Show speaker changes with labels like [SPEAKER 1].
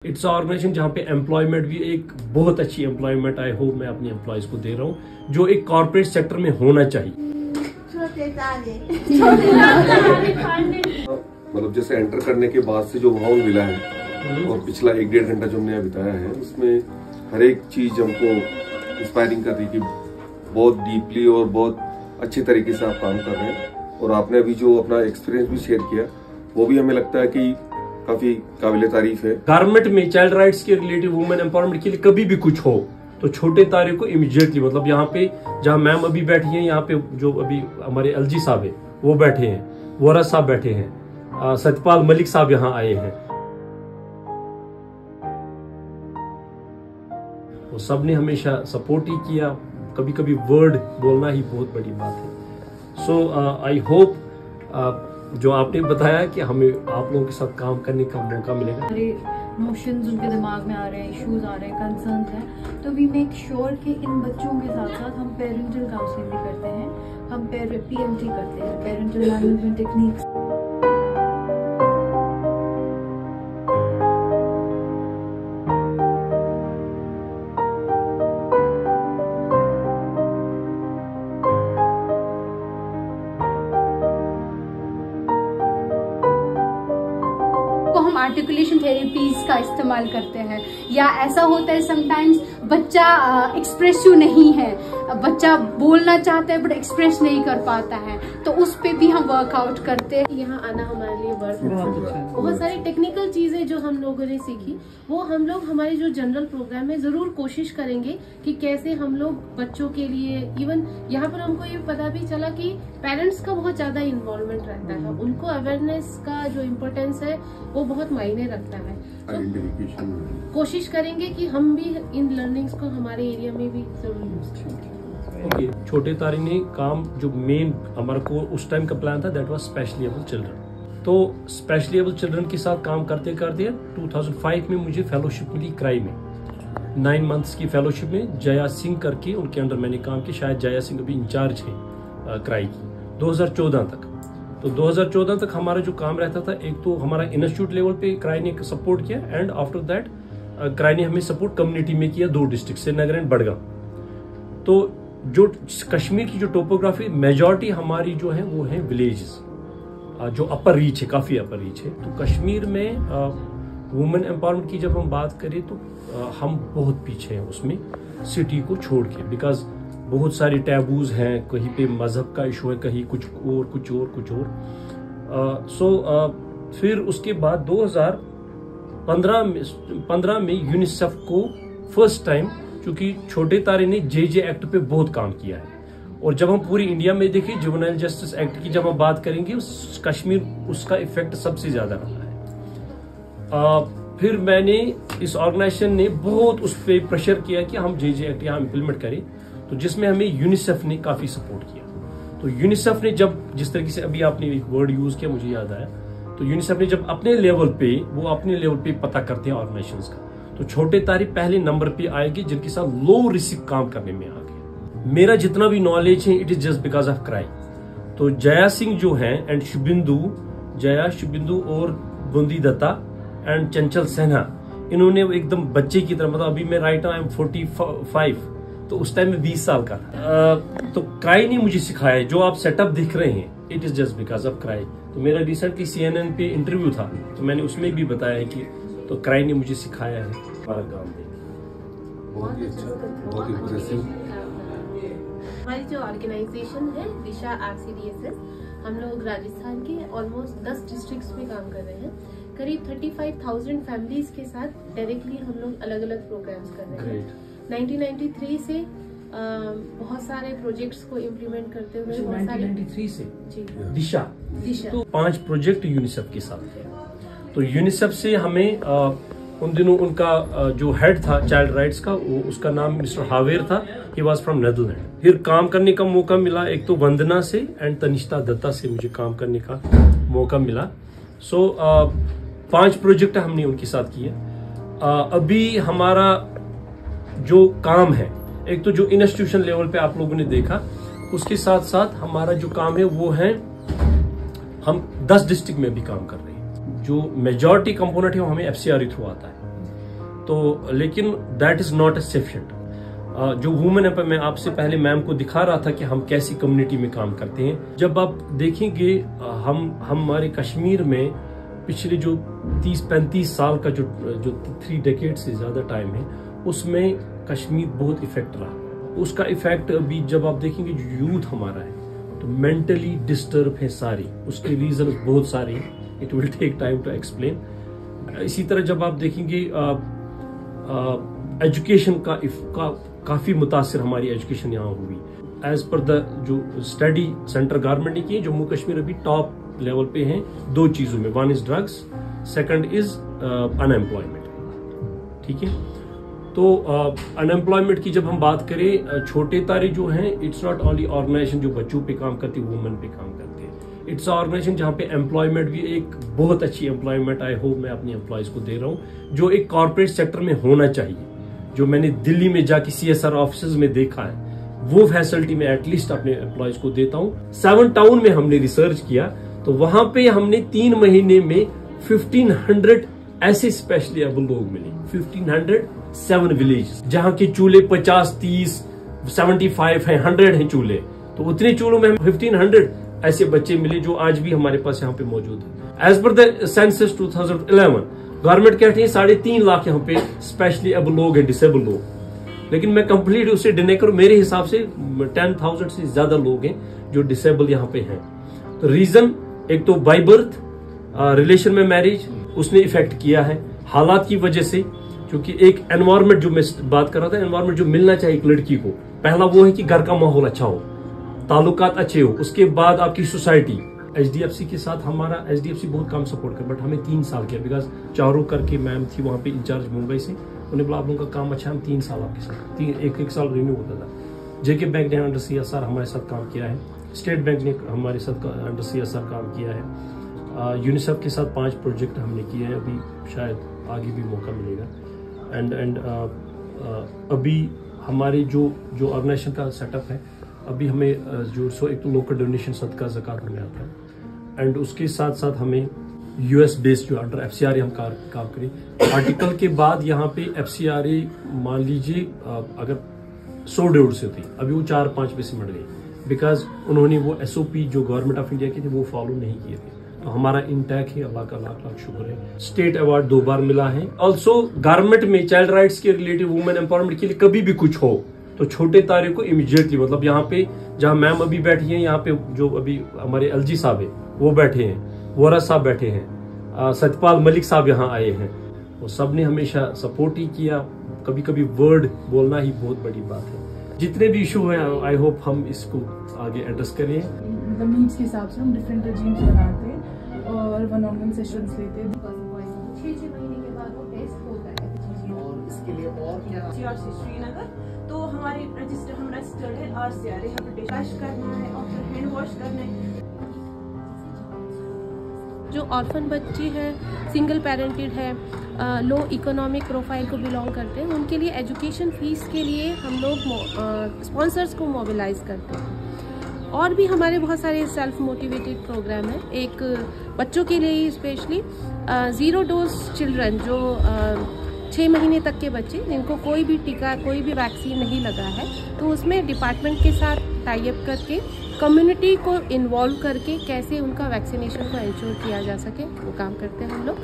[SPEAKER 1] It's organisation जहाँ पे employment भी एक बहुत अच्छी एम्प्लॉयमेंट आई होप मैं अपने एम्प्लॉयज को दे रहा हूँ जो एक कॉर्पोरेट सेक्टर में होना चाहिए।
[SPEAKER 2] मतलब जैसे एंटर करने के बाद से जो माहौल मिला है और पिछला 1-1.5 घंटा जो हमने बिताया है उसमें हर एक चीज हमको इंस्पायरिंग कर रही कि बहुत डीपली और बहुत अच्छे तरीके से आप काम कर रहे हैं। और आपने अभी जो अपना एक्सपीरियंस भी शेयर किया वो भी हमें लगता है कि काफी काबिले तारीफ है।
[SPEAKER 1] गारमेंट में चाइल्ड राइट्स के रिलेटिव वुमेन एम्पावरमेंट के लिए कभी भी कुछ हो तो छोटे तारे को इमीडिएटली मतलब यहाँ पे जहाँ मैम अभी बैठी हैं, यहाँ पे जो अभी हमारे एलजी साहब है वो बैठे हैं, वोरा साहब बैठे हैं, सत्यपाल मलिक साहब यहाँ आए हैं, वो सब ने हमेशा सपोर्ट ही किया। कभी कभी वर्ड बोलना ही बहुत बड़ी बात है। सो आई होप जो आपने बताया कि हमें आप लोगों के साथ काम करने का मौका मिलेगा।
[SPEAKER 3] नोशंस उनके दिमाग में आ रहे हैं, इश्यूज आ रहे हैं, कंसर्न हैं, तो वी मेक श्योर कि इन बच्चों के साथ साथ हम पेरेंटल काउंसलिंग भी करते हैं, हम PMT करते हैं, पेरेंटल मैनेजमेंट टेक्निक्स।
[SPEAKER 4] हम आर्टिकुलेशन थेरेपीज का इस्तेमाल करते हैं, या ऐसा होता है समटाइम्स बच्चा एक्सप्रेसिव नहीं है, बच्चा बोलना चाहता है बट एक्सप्रेस नहीं कर पाता है, तो उस पे भी हम वर्कआउट करते हैं।
[SPEAKER 5] यहाँ आना हमारे लिए बहुत सारी टेक्निकल चीजें जो हम लोगों ने सीखी वो हम लोग हमारे जो जनरल प्रोग्राम में जरूर कोशिश करेंगे कि कैसे हम लोग बच्चों के लिए, इवन यहाँ पर हमको ये पता भी चला कि पेरेंट्स का बहुत ज्यादा इन्वॉल्वमेंट रहता है, उनको अवेयरनेस का जो इम्पोर्टेंस है वो बहुत मायने रखता है। तो कोशिश करेंगे कि हम भी इन लर्निंग्स को हमारे एरिया में भी जरूर यूज करें।
[SPEAKER 1] छोटे तारे ने काम जो मेन हमारे को उस टाइम का प्लान था that was specially abled children. तो स्पेशली एबल चिल्ड्रन के साथ काम करते करते 2005 में मुझे फेलोशिप मिली क्राई में, 9 मंथ्स की फेलोशिप में जया सिंह करके उनके अंडर मैंने काम किया। शायद जया सिंह अभी इंचार्ज है क्राई की 2014 तक। तो 2014 तक हमारा जो काम रहता था, एक तो हमारा इंस्टीट्यूट लेवल पे क्राई ने सपोर्ट किया एंड आफ्टर दैट क्राई ने हमें सपोर्ट कम्युनिटी में किया 2 डिस्ट्रिक्ट श्रीनगर एंड बडगाम। तो जो कश्मीर की जो टोपोग्राफी मेजॉरिटी हमारी जो है वो है विलेजेस, जो अपर रीच है, काफी अपर रीच है। तो कश्मीर में वुमेन एम्पावरमेंट की जब हम बात करें तो हम बहुत पीछे हैं उसमें सिटी को छोड़ के, बिकॉज बहुत सारी टैबूज हैं, कहीं पे मजहब का इशू है, कहीं कुछ और। फिर उसके बाद 2015 में यूनिसेफ को फर्स्ट टाइम, क्योंकि छोटे तारे ने JJ एक्ट पे बहुत काम किया है, और जब हम पूरी इंडिया में देखें जुवेनाइल जस्टिस एक्ट की जब हम बात करेंगे कश्मीर उसका इफेक्ट सबसे ज्यादा रहा है। फिर मैंने इस ऑर्गेनाइजेशन ने बहुत उस पर प्रेशर किया कि हम JJ एक्ट यहाँ इम्प्लीमेंट करें, तो जिसमें हमें यूनिसेफ ने काफी सपोर्ट किया। तो यूनिसेफ ने जब जिस तरीके से अभी आपने एक वर्ड यूज किया मुझे याद आया, तो यूनिसेफ ने जब अपने लेवल पे पता करते हैं ऑर्गेनाइजेशंस का, तो छोटे तारे पहले नंबर पे आएगी जिनके साथ लो रिस्क काम करने में आ गए। मेरा जितना भी नॉलेज है it is just because of cry. तो जया सिंह जो है एंड शुबिंदु और बुंदी दत्ता एंड चंचल सिन्हा, इन्होंने एकदम बच्चे की तरह, मतलब अभी मैं राइट नाउ आई एम 45, तो उस टाइम में 20 साल का था। तो क्राई ने मुझे सिखाया, जो आप सेटअप देख रहे हैं it is just because of cry. तो मेरा रिसेंटली CNN पे इंटरव्यू था, तो मैंने उसमें भी बताया कि तो क्राई ने मुझे सिखाया है हमारा काम।
[SPEAKER 2] बहुत ही अच्छा, बहुत इंप्रेसिव।
[SPEAKER 5] हमारी जो ऑर्गेनाइजेशन है दिशा RCDSS, हम लोग राजस्थान के ऑलमोस्ट 10 डिस्ट्रिक्ट्स में काम कर रहे हैं। करीब 35,000 फैमिलीज के साथ डायरेक्टली हम लोग अलग अलग प्रोग्राम्स कर रहे हैं। 1993 से बहुत सारे प्रोजेक्ट्स को इम्प्लीमेंट करते हुए
[SPEAKER 1] 1993 से
[SPEAKER 5] जी
[SPEAKER 1] दिशा तो 5 प्रोजेक्ट यूनिसेफ के साथ थे। तो यूनिसेफ से हमें उन दिनों उनका जो हेड था चाइल्ड राइट्स का, उसका नाम मिस्टर हावेर था, ही वाज फ्रॉम नेदरलैंड। फिर काम करने का मौका मिला, एक तो वंदना से एंड तनिष्ठा दत्ता से मुझे काम करने का मौका मिला। 5 प्रोजेक्ट हमने उनके साथ किए। अभी हमारा जो काम है, एक तो जो इंस्टीट्यूशन लेवल पे आप लोगों ने देखा, उसके साथ साथ हमारा जो काम है वो है हम 10 डिस्ट्रिक्ट में भी काम कर रहे हैं। जो मेजॉरिटी कंपोनेंट है वो हमें FCRE थ्रू आता है। तो लेकिन दैट इज नॉट सफिशिएंट। जो वुमेन है, मैं आपसे पहले मैम को दिखा रहा था कि हम कैसी कम्युनिटी में काम करते हैं। जब आप देखेंगे हमारे कश्मीर में पिछले जो 30-35 साल का जो 3 डेकेड से ज्यादा टाइम है, उसमें कश्मीर बहुत इफेक्ट रहा। उसका इफेक्ट अभी जब आप देखेंगे जो यूथ हमारा है तो मेंटली डिस्टर्ब है सारी, उसके रीजन बहुत सारे हैं, it will take time to explain. इसी तरह जब आप देखेंगे एजुकेशन का काफी मुतासिर हमारी एजुकेशन यहाँ हुई। एज पर द जो स्टडी सेंटर गवर्नमेंट ने की, जम्मू कश्मीर अभी टॉप लेवल पे हैं 2 चीजों में, 1 is drugs, second is unemployment. ठीक है, तो अनएम्प्लॉयमेंट की जब हम बात करें, छोटे तारे जो हैं, इट्स नॉट ओनली ऑर्गेनाइजेशन जो बच्चों पे काम करती है, वुमेन पे काम करते हैं। इट्स ऑर्गेनाइजेशन जहाँ पे एम्प्लॉयमेंट भी एक बहुत अच्छी एम्प्लॉयमेंट, आई होप मैं अपनी एम्प्लॉयज को दे रहा हूँ, जो एक कॉर्पोरेट सेक्टर में होना चाहिए। जो मैंने दिल्ली में जाके CSR ऑफिस में देखा है, वो फैसिलिटी मैं एटलीस्ट अपने एम्प्लॉयज को देता हूँ। 7 टाउन में हमने रिसर्च किया, तो वहां पे हमने 3 महीने में 1500 ऐसे स्पेशली एबल लोग मिले। 1507 विलेज जहाँ के चूल्हे 50, 30, 75 है, 100 है चूल्हे, तो उतने चूल्हों में 1500 ऐसे बच्चे मिले जो आज भी हमारे पास यहाँ पे मौजूद है। As per the census 2011 government कहती है 3.5 लाख यहाँ पे स्पेशली एबल लोग हैं, डिसेबल लोग, लेकिन मैं कंप्लीट उससे डिने करूं, मेरे हिसाब से 10,000 से ज्यादा लोग हैं जो डिसेबल यहाँ पे हैं। तो रीजन एक तो बाय बर्थ, रिलेशन में मैरिज, उसने इफेक्ट किया है हालात की वजह से, क्योंकि एक एनवायरमेंट जो मैं बात कर रहा था, एनवायरमेंट जो मिलना चाहिए एक लड़की को, पहला वो है कि घर का माहौल अच्छा हो, ताल्लुकात अच्छे हो, उसके बाद आपकी सोसाइटी। HDFC के साथ हमारा HDFC बहुत कम सपोर्ट कर, बट हमें 3 साल किया, बिकॉज चारों करके मैम थी वहां पे इंचार्ज मुंबई से, उन्हें बोला आप लोगों का काम अच्छा है, हम 3 साल आपके साथ, एक साल रिन्यू होता था। JK बैंक ने अंडर CSR हमारे साथ काम किया है, स्टेट बैंक ने हमारे साथ अंडर CSR काम किया है, यूनिसेफ के साथ 5 प्रोजेक्ट हमने किए हैं, अभी शायद आगे भी मौका मिलेगा। एंड अभी हमारे जो ऑर्गेनाइजेशन का सेटअप है, अभी हमें जो एक तो लोकल डोनेशन, सदका, ज़कात हमें आता है, एंड उसके साथ साथ हमें US बेस्ड जो अंडर FCRA हम काम करें। आर्टिकल के बाद यहाँ पे FCRA मान लीजिए अगर 100 से होती, अभी वो 4-5 पे सिमट गई, बिकॉज उन्होंने वो SOP जो गवर्नमेंट ऑफ इंडिया के थे वो फॉलो नहीं किए थे। तो हमारा इंटैक है, अल्लाह का लाख शुक्र है। स्टेट अवार्ड 2 बार मिला है। ऑल्सो गवर्नमेंट में चाइल्ड राइट्स के रिलेटिव, वुमेन एम्पावरमेंट के लिए कभी भी कुछ हो तो छोटे तारे को इमीडिएटली, मतलब यहाँ पे जहाँ मैम अभी बैठी हैं, यहाँ पे जो अभी हमारे LG साहब है वो बैठे हैं, वोरा साहब बैठे हैं, सत्यपाल मलिक साहब यहाँ आए हैं, वो सब ने हमेशा सपोर्ट ही किया। कभी कभी वर्ड बोलना ही बहुत बड़ी बात है। जितने भी इशू है, आई होप हम इसको आगे एड्रेस करें।
[SPEAKER 6] नीड्स के हिसाब से हम डिफरेंट रेजिम्स बनाते हैं और 1-on-1 सेशंस लेते हैं।
[SPEAKER 7] 6 महीने के बाद वो टेस्ट होता है।
[SPEAKER 8] और इसके लिए और क्या?
[SPEAKER 7] CRC श्रीनगर, तो हमारे हम रजिस्टर्ड है RCR रिहेबिलिटेशन करना है और फिर हैंड वॉश करना है।
[SPEAKER 5] जो ऑर्फन बच्चे हैं, सिंगल पेरेंटेड है, लो इकोनॉमिक प्रोफाइल को बिलोंग करते हैं, उनके लिए एजुकेशन फीस के लिए हम लोग स्पॉन्सर्स को मोबिलाइज करते हैं। और भी हमारे बहुत सारे सेल्फ मोटिवेटेड प्रोग्राम है। एक बच्चों के लिए ही स्पेशली 0 डोज चिल्ड्रन, जो 6 महीने तक के बच्चे जिनको कोई भी टीका, कोई भी वैक्सीन नहीं लगा है, तो उसमें डिपार्टमेंट के साथ टाई अप करके कम्युनिटी को इन्वॉल्व करके कैसे उनका वैक्सीनेशन को इंश्योर किया जा सके, वो काम करते हैं हम लोग।